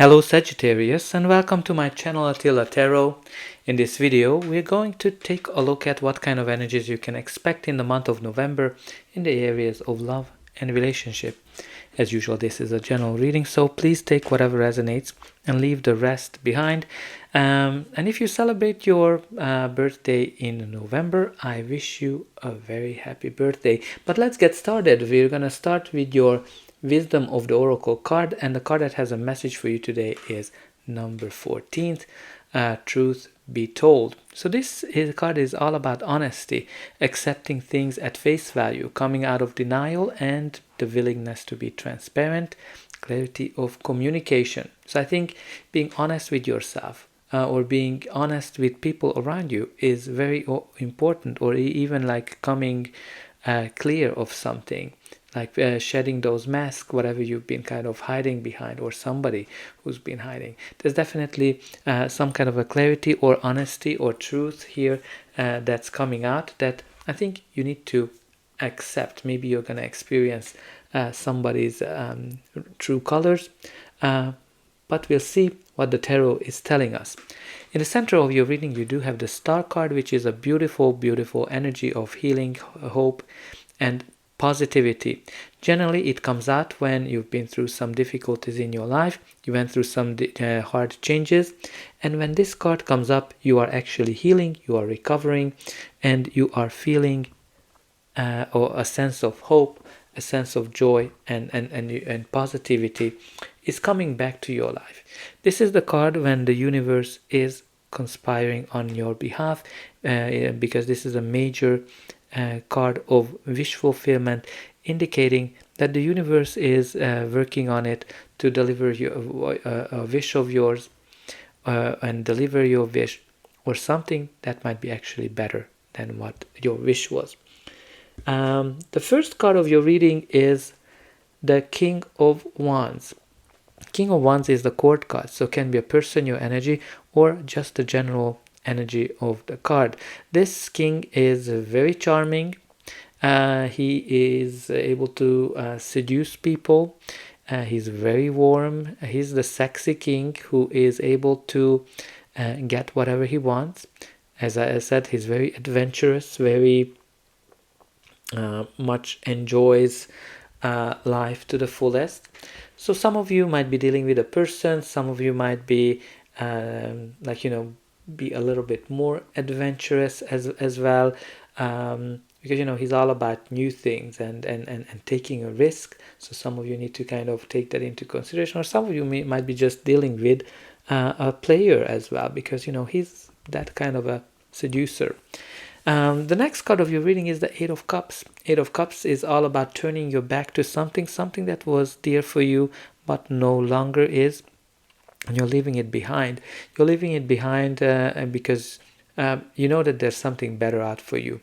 Hello Sagittarius, and welcome to my channel Attila Tarot. In this video we're going to take a look at what kind of energies you can expect in the month of November in the areas of love and relationship. As usual, this is a general reading, so please take whatever resonates and leave the rest behind. And if you celebrate your birthday in November, I wish you a very happy birthday. But let's get started. We're gonna start with your Wisdom of the Oracle card, and the card that has a message for you today is number 14, Truth Be Told. So this card is all about honesty, accepting things at face value, coming out of denial, and the willingness to be transparent, clarity of communication. So I think being honest with yourself or being honest with people around you is very important, or even like coming clear of something, like shedding those masks, whatever you've been kind of hiding behind, or somebody who's been hiding. There's definitely some kind of a clarity or honesty or truth here that's coming out that I think you need to accept. Maybe you're going to experience somebody's true colors, but we'll see what the tarot is telling us. In the center of your reading, you do have the Star card, which is a beautiful, beautiful energy of healing, hope, and positivity. Generally, it comes out when you've been through some difficulties in your life, you went through some hard changes, and when this card comes up, you are actually healing, you are recovering, and you are feeling a sense of hope, a sense of joy, and positivity is coming back to your life. This is the card when the universe is conspiring on your behalf, because this is a major card of wish fulfillment, indicating that the universe is working on it to deliver you a wish of yours, and deliver your wish, or something that might be actually better than what your wish was. The first card of your reading is the King of Wands. King of Wands is the court card, so it can be a person, your energy, or just the general energy of the card. This king is very charming. He is able to seduce people. He's very warm. He's the sexy king who is able to get whatever he wants. As I said, he's very adventurous, very much enjoys life to the fullest. So some of you might be dealing with a person, some of you might be be a little bit more adventurous as well, because he's all about new things and taking a risk. So some of you need to kind of take that into consideration, or some of you might be just dealing with a player as well, because he's that kind of a seducer. The next card of your reading is the Eight of Cups. Eight of Cups is all about turning your back to something that was dear for you but no longer is, and you're leaving it behind. You're leaving it behind because you know that there's something better out for you.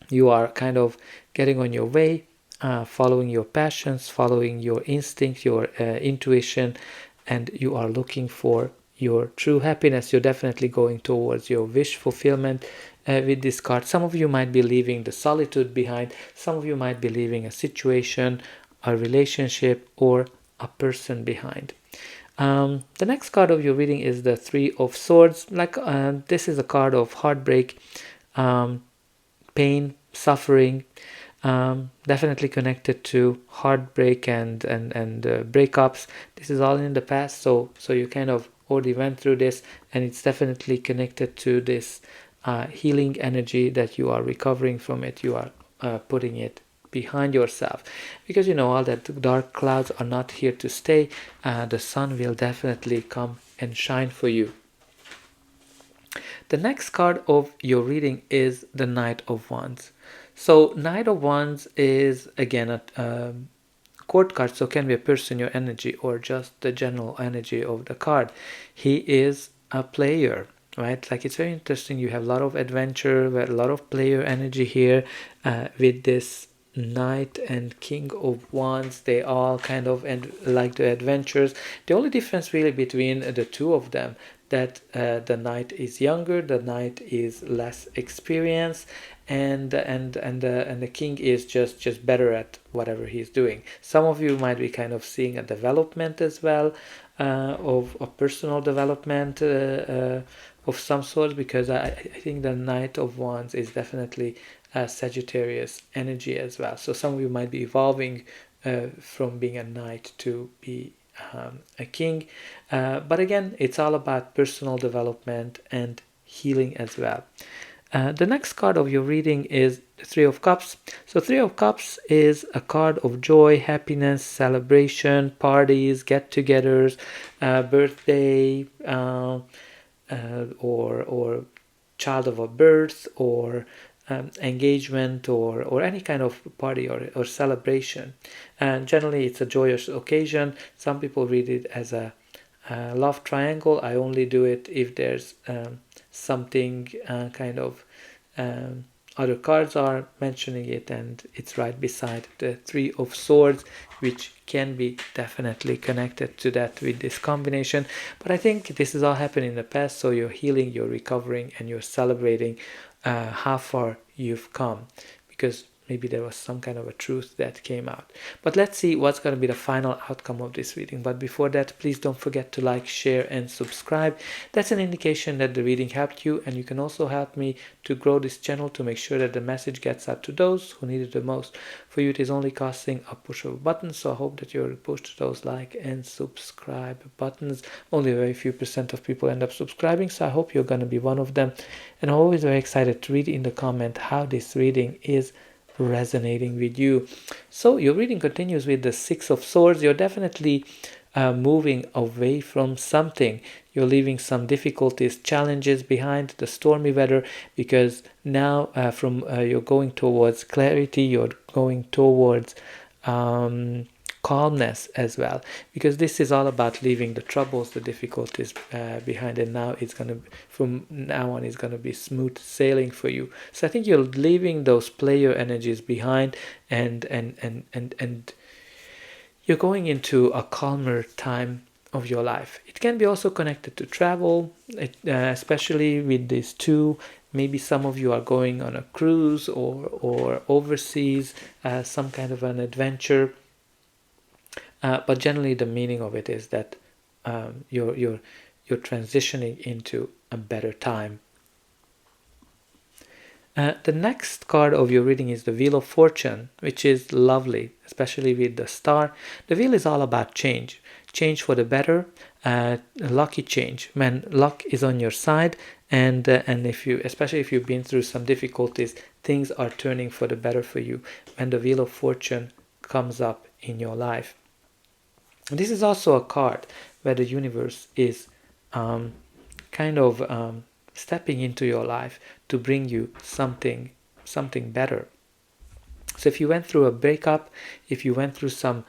You are kind of getting on your way, following your passions, following your instinct, your intuition, and you are looking for your true happiness. You're definitely going towards your wish fulfillment with this card. Some of you might be leaving the solitude behind. Some of you might be leaving a situation, a relationship, or a person behind. The next card of your reading is the Three of Swords. This is a card of heartbreak, pain, suffering, definitely connected to heartbreak and breakups. This is all in the past, so you kind of already went through this, and it's definitely connected to this healing energy that you are recovering from it. You are putting it behind yourself, because all that dark clouds are not here to stay. The sun will definitely come and shine for you. The next card of your reading is the Knight of Wands. So Knight of Wands is again a court card, so can be a person, your energy, or just the general energy of the card. He is a player, right? Like, it's very interesting. You have a lot of adventure, a lot of player energy here with this Knight and King of Wands. They all kind of like the adventures. The only difference really between the two of them, that the Knight is younger, the Knight is less experienced, and the King is just better at whatever he's doing. Some of you might be kind of seeing a development as well, of personal development of some sort, because I think the Knight of Wands is definitely Sagittarius energy as well. So some of you might be evolving from being a knight to be a king, but again, it's all about personal development and healing as well. The next card of your reading is the Three of Cups. So Three of Cups is a card of joy, happiness, celebration, parties, get-togethers, birthday, or child of a birth, or engagement, or any kind of party or celebration. And generally it's a joyous occasion. Some people read it as a love triangle. I only do it if there's something kind of other cards are mentioning it, and it's right beside the Three of Swords, which can be definitely connected to that with this combination. But I think this is all happened in the past, so you're healing, you're recovering, and you're celebrating how far you've come, because maybe there was some kind of a truth that came out. But let's see what's going to be the final outcome of this reading. But before that, please don't forget to like, share, and subscribe. That's an indication that the reading helped you, and you can also help me to grow this channel to make sure that the message gets out to those who need it the most. For you, it is only costing a push of a button, so I hope that you'll push those like and subscribe buttons. Only a very few % of people end up subscribing, so I hope you're going to be one of them. And I'm always very excited to read in the comment how this reading is resonating with you. So your reading continues with the Six of Swords. You're definitely moving away from something. You're leaving some difficulties, challenges behind, the stormy weather, because now you're going towards clarity, you're going towards calmness as well, because this is all about leaving the troubles, the difficulties behind, and now it's going to, from now on, it's going to be smooth sailing for you. So I think you're leaving those player energies behind, and you're going into a calmer time of your life. It can be also connected to travel, especially with these two. Maybe some of you are going on a cruise or overseas, some kind of an adventure. But generally, the meaning of it is that you're transitioning into a better time. The next card of your reading is the Wheel of Fortune, which is lovely, especially with the star. The wheel is all about change for the better, lucky change, when luck is on your side, and especially if you've been through some difficulties, things are turning for the better for you when the Wheel of Fortune comes up in your life. This is also a card where the universe is stepping into your life to bring you something better. So if you went through a breakup, if you went through some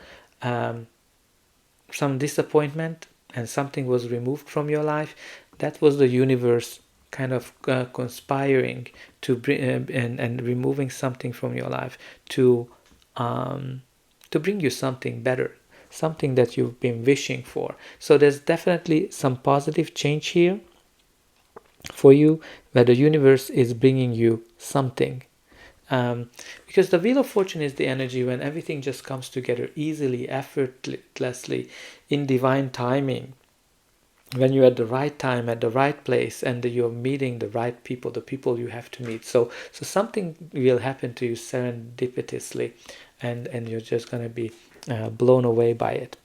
disappointment and something was removed from your life, that was the universe kind of conspiring to bring and removing something from your life to bring you something better, something that you've been wishing for. So there's definitely some positive change here for you, where the universe is bringing you something. Because the Wheel of Fortune is the energy when everything just comes together easily, effortlessly, in divine timing. When you're at the right time, at the right place, and you're meeting the right people, the people you have to meet. So something will happen to you serendipitously, and you're just going to be blown away by it.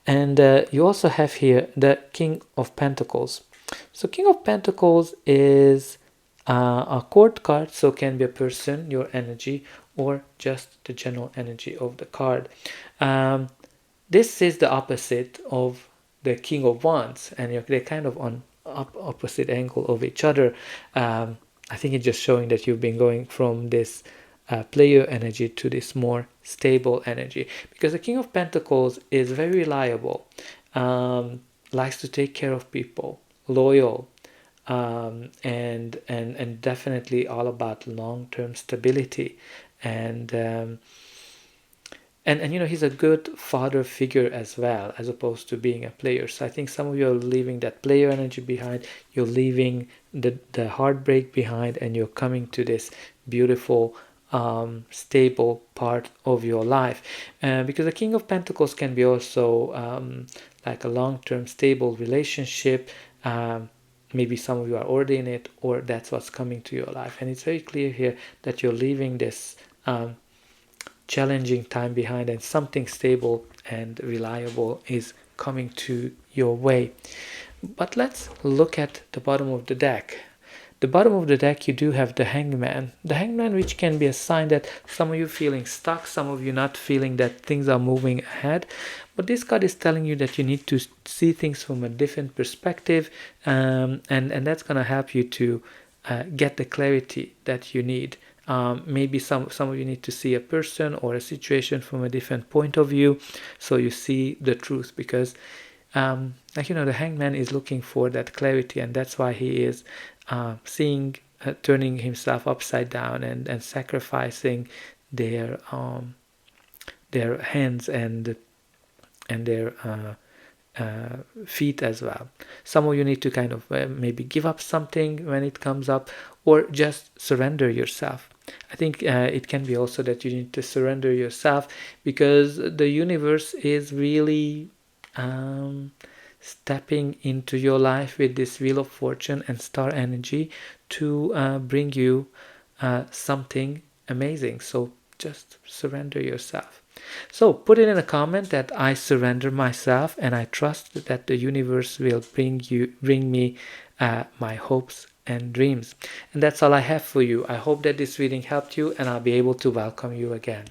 And you also have here the King of Pentacles. So King of Pentacles is a court card, so can be a person, your energy, or just the general energy of the card. This is the opposite of the King of Wands, and they're kind of on opposite angle of each other. I think it's just showing that you've been going from this player energy to this more stable energy, because the King of Pentacles is very reliable, likes to take care of people, loyal, and definitely all about long-term stability, and he's a good father figure as well, as opposed to being a player. So I think some of you are leaving that player energy behind, you're leaving the heartbreak behind, and you're coming to this beautiful stable part of your life, because the King of Pentacles can be also like a long-term stable relationship. Maybe some of you are already in it, or that's what's coming to your life. And it's very clear here that you're leaving this challenging time behind, and something stable and reliable is coming to your way. But let's look at the bottom of the deck. The bottom of the deck, you do have the Hangman. The Hangman, which can be a sign that some of you feeling stuck, some of you not feeling that things are moving ahead. But this card is telling you that you need to see things from a different perspective, and that's going to help you to get the clarity that you need. Maybe some of you need to see a person or a situation from a different point of view, so you see the truth, because the Hangman is looking for that clarity, and that's why he is turning himself upside down and sacrificing their hands and their feet as well. Some of you need to kind of maybe give up something when it comes up, or just surrender yourself. I think it can be also that you need to surrender yourself, because the universe is really stepping into your life with this Wheel of Fortune and star energy to bring you something amazing. So just surrender yourself. So put it in a comment that I surrender myself, and I trust that the universe will bring me my hopes and dreams. And that's all I have for you. I hope that this reading helped you, and I'll be able to welcome you again.